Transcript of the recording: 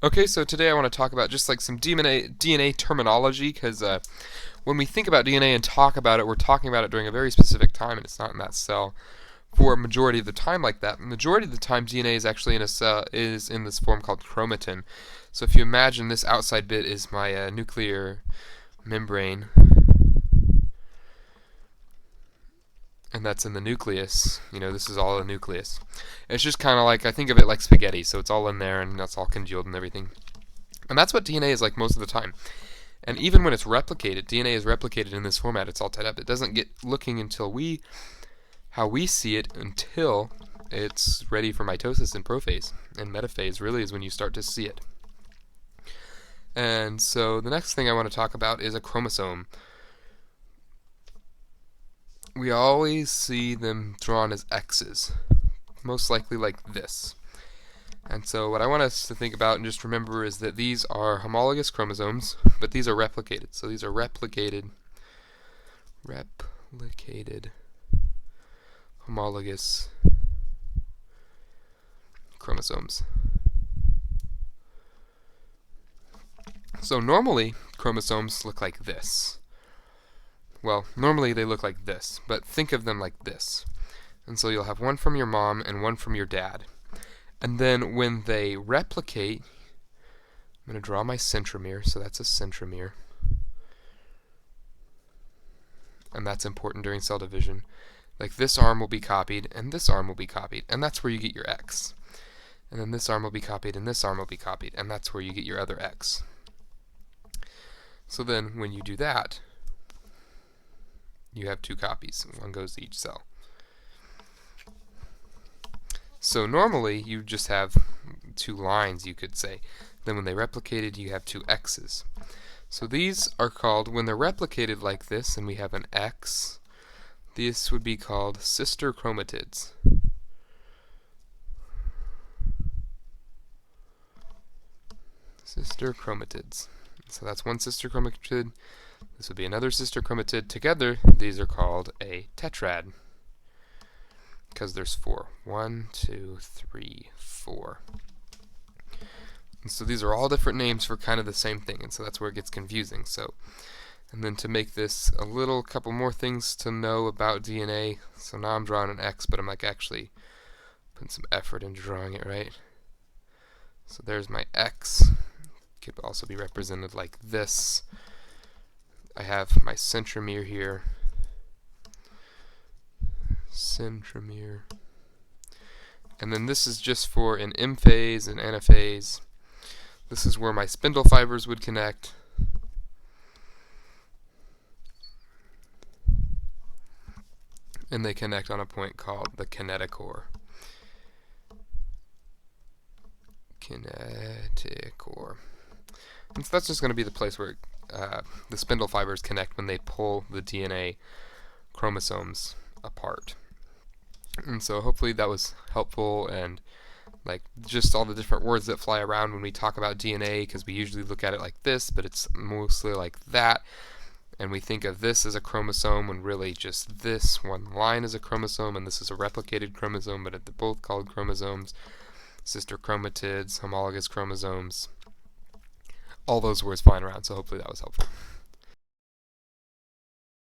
Okay, so today I want to talk about just like some DNA terminology, because when we think about DNA and talk about it, we're talking about it during a very specific time, and it's not in that cell for a majority of the time like that. The majority of the time, DNA is actually in a cell is in this form called chromatin. So if you imagine this outside bit is my nuclear membrane, and that's in the nucleus. This is all a nucleus. It's just kind of like, I think of it like spaghetti, so it's all in there, and that's all congealed and everything. And that's what DNA is like most of the time. And even when it's replicated, DNA is replicated in this format. It's all tied up. It doesn't get looking until how we see it until it's ready for mitosis and prophase. And metaphase really is when you start to see it. And so the next thing I want to talk about is a chromosome. We always see them drawn as X's, most likely like this. And so what I want us to think about and just remember is that these are homologous chromosomes, but these are replicated. So these are replicated homologous chromosomes. So normally chromosomes look like this. Well, normally they look like this, but think of them like this. And so you'll have one from your mom and one from your dad. And then when they replicate, I'm going to draw my centromere, so that's a centromere. And that's important during cell division. Like this arm will be copied, and this arm will be copied, and that's where you get your X. And then this arm will be copied, and this arm will be copied, and that's where you get your other X. So then when you do that, you have two copies. One goes to each cell. So normally you just have two lines, you could say. Then when they replicated, you have two X's. So these are called, when they're replicated like this, and we have an X, this would be called sister chromatids. Sister chromatids. So that's one sister chromatid. This would be another sister chromatid. Together, these are called a tetrad, because there's four. 1, 2, 3, 4. And so these are all different names for kind of the same thing, and so that's where it gets confusing. And then to make this a couple more things to know about DNA. So now I'm drawing an X, but I'm like actually putting some effort into drawing it, right? So there's my X. It could also be represented like this. I have my centromere here. Centromere. And then this is just for an M phase and anaphase. This is where my spindle fibers would connect. And they connect on a point called the kinetochore. And so that's just going to be the place where the spindle fibers connect when they pull the DNA chromosomes apart. And so hopefully that was helpful, and like just all the different words that fly around when we talk about DNA, because we usually look at it like this, but it's mostly like that. And we think of this as a chromosome when really just this one line is a chromosome, and this is a replicated chromosome, but they're both called chromosomes. Sister chromatids, homologous chromosomes, all those words flying around, so hopefully that was helpful.